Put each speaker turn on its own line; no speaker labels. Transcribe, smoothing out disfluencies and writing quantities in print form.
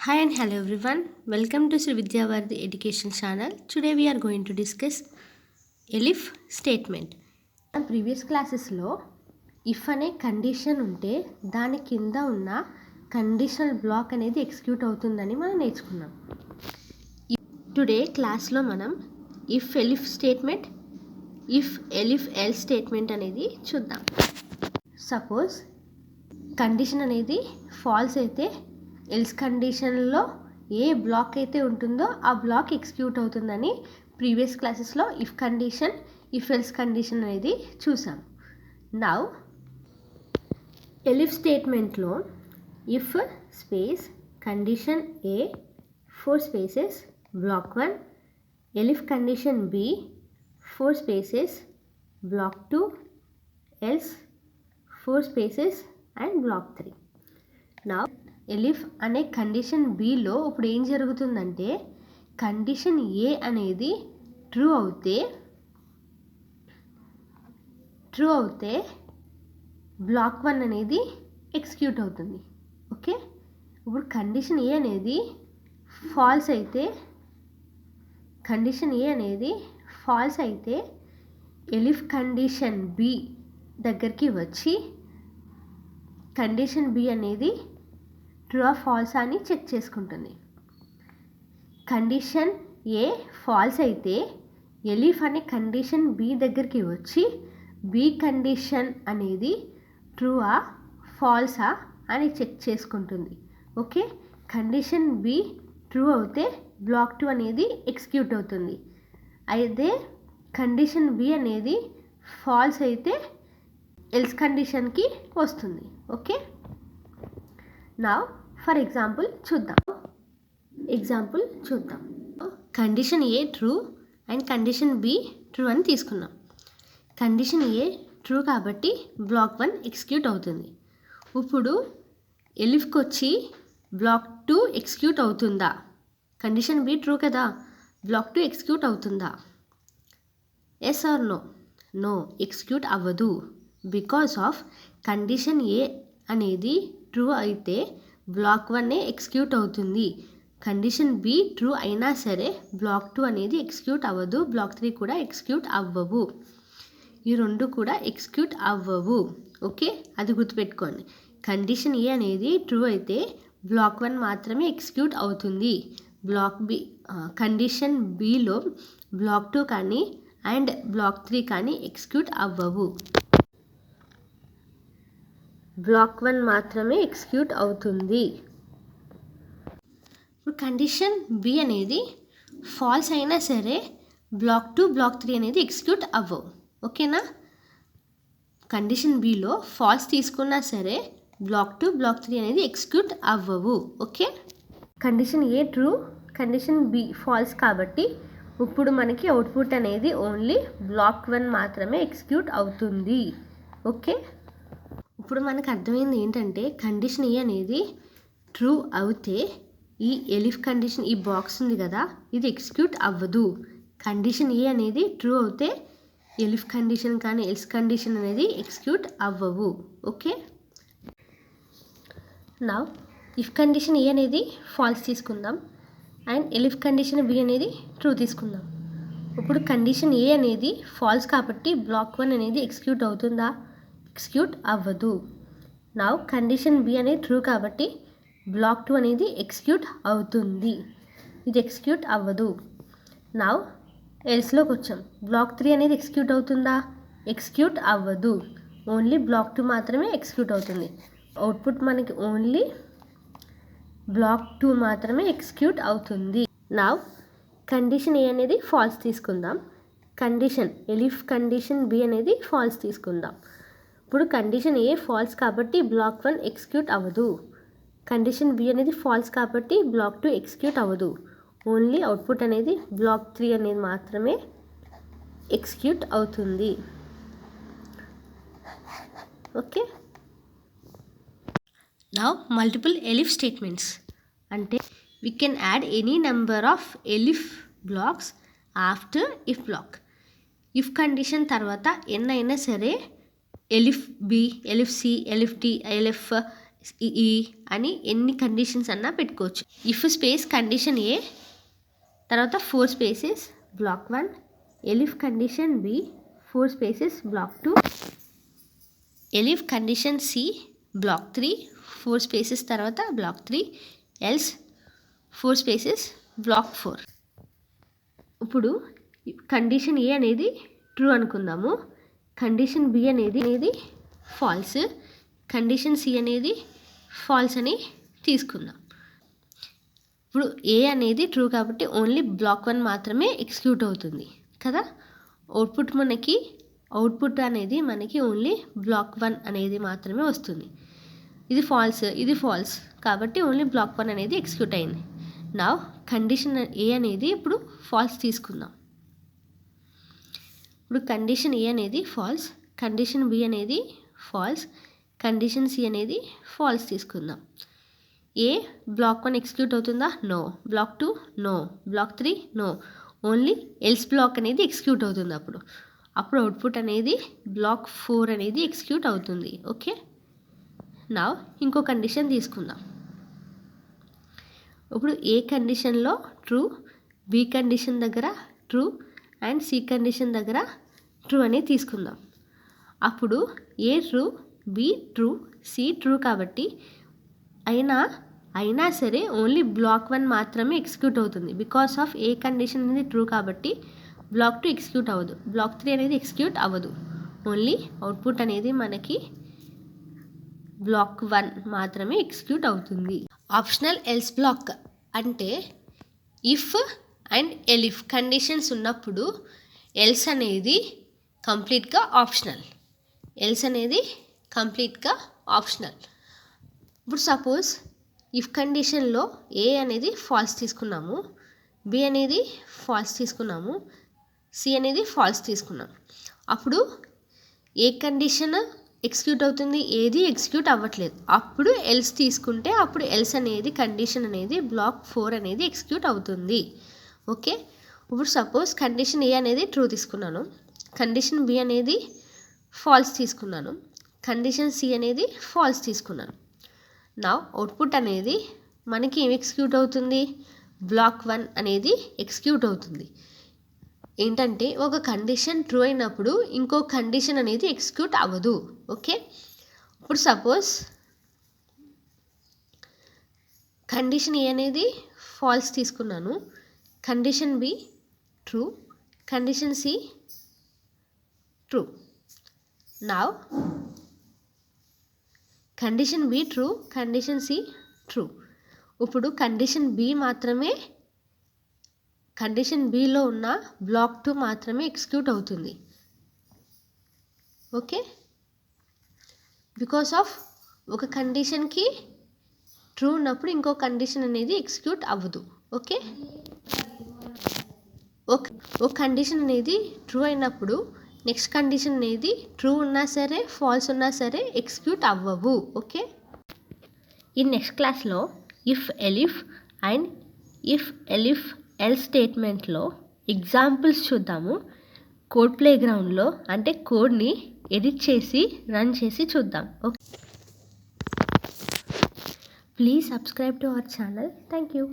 Hi and hello everyone. Welcome to Sri Vidyavarthi Education channel. Today we are going to discuss Elif statement. Previous క్లాసెస్లో if అనే condition ఉంటే దాని కింద ఉన్న conditional black అనేది execute అవుతుందని మనం నేర్చుకున్నాం. టుడే క్లాస్లో మనం if elif statement, if elif else statement అనేది చూద్దాం. సపోజ్ కండిషన్ అనేది ఫాల్స్ అయితే ఎల్స్ కండిషన్లో ఏ బ్లాక్ అయితే ఉంటుందో ఆ బ్లాక్ ఎగ్జిక్యూట్ అవుతుందని ప్రీవియస్ క్లాసెస్లో if condition, if else condition అనేది చూసాం. నౌ ఎలిఫ్ స్టేట్మెంట్లో if space condition A 4 spaces block 1, elif condition B 4 spaces block 2, else 4 spaces and block 3. Now elif అనే కండిషన్ బిలో ఇప్పుడు ఏం జరుగుతుందంటే కండిషన్ ఏ అనేది ట్రూ అవుతే బ్లాక్ 1 అనేది ఎగ్జిక్యూట్ అవుతుంది. ఓకే, ఇప్పుడు కండిషన్ ఏ అనేది ఫాల్స్ అయితే ఎలిఫ్ కండిషన్ బి దగ్గరికి వచ్చి కండిషన్ బి అనేది ట్రూ ఆ ఫాల్స్ అని చెక్ చేసుకుంటుంది. కండిషన్ ఏ ఫాల్స్ అయితే ఎలిఫ్ అనే కండిషన్ బి దగ్గరికి వచ్చి బి కండిషన్ అనేది ట్రూ ఆ ఫాల్సా అని చెక్ చేసుకుంటుంది. ఓకే, కండిషన్ బి ట్రూ అవుతే బ్లాక్ 2 అనేది ఎగ్జిక్యూట్ అవుతుంది. అయితే కండిషన్ బి అనేది ఫాల్స్ అయితే ఎల్స్ కండిషన్కి వస్తుంది. ఓకే, నా ఫర్ ఎగ్జాంపుల్ చూద్దాం. Condition A true and condition B true అని తీసుకున్నాం. కండిషన్ ఏ ట్రూ కాబట్టి బ్లాక్ 1 ఎగ్జిక్యూట్ అవుతుంది. ఇప్పుడు ఎలిఫ్కి వచ్చి బ్లాక్ 2 ఎగ్జిక్యూట్ అవుతుందా? కండిషన్ బి ట్రూ కదా, బ్లాక్ 2 ఎగ్జిక్యూట్ అవుతుందా? Yes or no? No, execute అవ్వదు. బికాస్ ఆఫ్ కండిషన్ ఏ అనేది ట్రూ అయితే బ్లాక్ 1 ఎగ్జిక్యూట్ అవుతుంది. కండిషన్ బి ట్రూ అయినా సరే బ్లాక్ 2 అనేది ఎగ్జిక్యూట్ అవ్వదు, బ్లాక్ 3 కూడా ఎగ్జిక్యూట్ అవ్వవు. ఈ రెండు కూడా ఎగ్జిక్యూట్ అవ్వవు. ఓకే, అది గుర్తుపెట్టుకోండి. కండిషన్ ఏ అనేది ట్రూ అయితే బ్లాక్ 1 మాత్రమే ఎగ్జిక్యూట్ అవుతుంది. కండిషన్ బిలో బ్లాక్ 2 కానీ అండ్ బ్లాక్ 3 కానీ ఎగ్జిక్యూట్ అవ్వవు. బ్లాక్ 1 మాత్రమే ఎగ్జిక్యూట్ అవుతుంది. ఇప్పుడు కండిషన్ బి అనేది ఫాల్స్ అయినా సరే బ్లాక్ 2, బ్లాక్ 3 అనేది ఎగ్జిక్యూట్ అవ్వవు. ఓకేనా, కండిషన్ బిలో ఫాల్స్ తీసుకున్నా సరే బ్లాక్ 2, బ్లాక్ 3 అనేది ఎగ్జిక్యూట్ అవ్వవు. Okay, condition A true, condition B false కాబట్టి ఇప్పుడు మనకి అవుట్పుట్ అనేది ఓన్లీ బ్లాక్ 1 మాత్రమే ఎగ్జిక్యూట్ అవుతుంది. ఓకే, ఇప్పుడు మనకు అర్థమైంది ఏంటంటే కండిషన్ ఏ అనేది ట్రూ అవుతే ఈ ఎలిఫ్ కండిషన్, ఈ బాక్స్ ఉంది కదా, ఇది ఎగ్జిక్యూట్ అవ్వదు. కండిషన్ ఏ అనేది ట్రూ అవుతే ఎలిఫ్ కండిషన్ కానీ ఎల్స్ కండిషన్ అనేది ఎగ్జిక్యూట్ అవ్వవు. ఓకే, నా ఇఫ్ కండిషన్ ఏ అనేది ఫాల్స్ తీసుకుందాం అండ్ ఎలిఫ్ కండిషన్ బి అనేది ట్రూ తీసుకుందాం. ఇప్పుడు కండిషన్ ఏ అనేది ఫాల్స్ కాబట్టి బ్లాక్ 1 అనేది ఎగ్జిక్యూట్ అవుతుందా? ఎగ్జిక్యూట్ అవ్వదు. నా కండిషన్ బి అనేది ట్రూ కాబట్టి బ్లాక్ 2 అనేది ఎగ్జిక్యూట్ అవుతుంది. ఇది ఎగ్జిక్యూట్ అవ్వదు. నా ఎల్స్లోకి వచ్చాం. బ్లాక్ 3 అనేది ఎగ్జిక్యూట్ అవుతుందా? ఎగ్జిక్యూట్ అవ్వదు. ఓన్లీ బ్లాక్ 2 మాత్రమే ఎగ్జిక్యూట్ అవుతుంది. అవుట్పుట్ మనకి ఓన్లీ బ్లాక్ 2 మాత్రమే ఎగ్జిక్యూట్ అవుతుంది. నా కండిషన్ ఏ అనేది ఫాల్స్ తీసుకుందాం. కండిషన్ ఎలిఫ్ కండిషన్ బి అనేది ఫాల్స్ తీసుకుందాం. ఇప్పుడు కండిషన్ ఏ ఫాల్స్ కాబట్టి బ్లాక్ 1 ఎగ్జిక్యూట్ అవ్వదు. కండిషన్ బి అనేది ఫాల్స్ కాబట్టి బ్లాక్ 2 ఎగ్జిక్యూట్ అవ్వదు. ఓన్లీ అవుట్పుట్ అనేది బ్లాక్ 3 అనేది మాత్రమే ఎగ్జిక్యూట్ అవుతుంది. ఓకే, నౌ మల్టిపుల్ ఎలిఫ్ స్టేట్మెంట్స్ అంటే we can add any number of elif blocks after if block. if condition తర్వాత ఎన్నైనా సరే ఎలిఫ్ బి, ఎలిఫ్ సి, ఎలిఫ్ డి, ఎలిఫ్ ఈ అని ఎన్ని కండిషన్స్ అన్నా పెట్టుకోవచ్చు. ఇఫ్ స్పేస్ కండిషన్ ఏ, తర్వాత 4 spaces block 1, elif condition B 4 spaces block 2, elif condition C block 3 4 spaces తర్వాత బ్లాక్ 3, ఎల్స్ 4 స్పేసెస్ బ్లాక్ 4. ఇప్పుడు కండిషన్ ఏ అనేది ట్రూ అనుకుందాము, కండిషన్ బి అనేది ఫాల్స్, కండిషన్ సి అనేది ఫాల్స్ అని తీసుకుందాం. ఇప్పుడు ఏ అనేది ట్రూ కాబట్టి ఓన్లీ బ్లాక్ 1 మాత్రమే ఎగ్జిక్యూట్ అవుతుంది కదా. అవుట్పుట్ అనేది మనకి ఓన్లీ బ్లాక్ 1 అనేది మాత్రమే వస్తుంది. ఇది ఫాల్స్ కాబట్టి ఓన్లీ బ్లాక్ 1 అనేది ఎగ్జిక్యూట్ అయింది. నా కండిషన్ ఏ అనేది ఇప్పుడు ఫాల్స్ తీసుకుందాం. ఇప్పుడు కండిషన్ ఏ అనేది ఫాల్స్, కండిషన్ బి అనేది ఫాల్స్, కండిషన్ సి అనేది ఫాల్స్ తీసుకుందాం. ఏ బ్లాక్ 1 ఎగ్జిక్యూట్ అవుతుందా? No. Block 2 no. Block 3 no. Only else block అనేది ఎగ్జిక్యూట్ అవుతుంది. అప్పుడు అవుట్పుట్ అనేది బ్లాక్ 4 అనేది ఎగ్జిక్యూట్ అవుతుంది. ఓకే, నా ఇంకో కండిషన్ తీసుకుందాం. ఇప్పుడు ఏ కండిషన్లో ట్రూ, బి కండిషన్ దగ్గర ట్రూ అండ్ సి కండిషన్ దగ్గర ట్రూ అనేది తీసుకుందాం. అప్పుడు A true, B true, C true కాబట్టి అయినా సరే ఓన్లీ బ్లాక్ 1 మాత్రమే ఎగ్జిక్యూట్ అవుతుంది. బికాస్ ఆఫ్ ఏ కండిషన్ అనేది ట్రూ కాబట్టి బ్లాక్ 2 ఎగ్జిక్యూట్ అవ్వదు, బ్లాక్ 3 అనేది ఎగ్జిక్యూట్ అవ్వదు. ఓన్లీ అవుట్పుట్ అనేది మనకి బ్లాక్ 1 మాత్రమే ఎగ్జిక్యూట్ అవుతుంది. ఆప్షనల్ ఎల్స్ బ్లాక్ అంటే ఇఫ్ అండ్ ఎలిఫ్ కండిషన్స్ ఉన్నప్పుడు ఎల్స్ అనేది కంప్లీట్గా ఆప్షనల్. ఇప్పుడు సపోజ్ ఇఫ్ కండిషన్లో ఏ అనేది ఫాల్స్ తీసుకున్నాము, బి అనేది ఫాల్స్ తీసుకున్నాము, సి అనేది ఫాల్స్ తీసుకున్నాము. అప్పుడు ఏ కండిషన్ ఎగ్జిక్యూట్ అవుతుంది, ఏది ఎగ్జిక్యూట్ అవ్వట్లేదు. అప్పుడు ఎల్స్ తీసుకుంటే అప్పుడు ఎల్స్ అనేది కండిషన్ అనేది బ్లాక్ 4 అనేది ఎగ్జిక్యూట్ అవుతుంది. ఓకే, ఇప్పుడు సపోజ్ కండిషన్ ఏ అనేది ట్రూ తీసుకున్నాను, కండిషన్ బి అనేది ఫాల్స్ తీసుకున్నాను, కండిషన్ సి అనేది ఫాల్స్ తీసుకున్నాను. నా అవుట్పుట్ అనేది మనకి ఏం ఎగ్జిక్యూట్ అవుతుంది, బ్లాక్ 1 అనేది ఎగ్జిక్యూట్ అవుతుంది. ఏంటంటే ఒక కండిషన్ ట్రూ అయినప్పుడు ఇంకో కండిషన్ అనేది ఎగ్జిక్యూట్ అవ్వదు. ఓకే, ఇప్పుడు సపోజ్ కండిషన్ ఏ అనేది ఫాల్స్ తీసుకున్నాను, condition B true, condition C true. నా condition B true, condition C true. ఇప్పుడు కండిషన్ బిలో ఉన్న బ్లాక్ 2 మాత్రమే ఎగ్జిక్యూట్ అవుతుంది. ఓకే, బికాస్ ఆఫ్ ఒక కండిషన్కి ట్రూ ఉన్నప్పుడు ఇంకో కండిషన్ అనేది ఎగ్జిక్యూట్ అవ్వదు. ఓకే, ఒక కండిషన్ అనేది ట్రూ అయినప్పుడు నెక్స్ట్ కండిషన్ అనేది ట్రూ ఉన్నా సరే ఫాల్స్ ఉన్నా సరే ఎగ్జిక్యూట్ అవ్వవు. ఓకే, ఈ నెక్స్ట్ క్లాస్లో ఇఫ్ ఎలిఫ్ ఎల్ స్టేట్మెంట్లో ఎగ్జాంపుల్స్ చూద్దాము. కోడ్ ప్లే గ్రౌండ్లో అంటే కోడ్ని ఎడిట్ చేసి రన్ చేసి చూద్దాం. Okay, please subscribe to our channel. Thank you.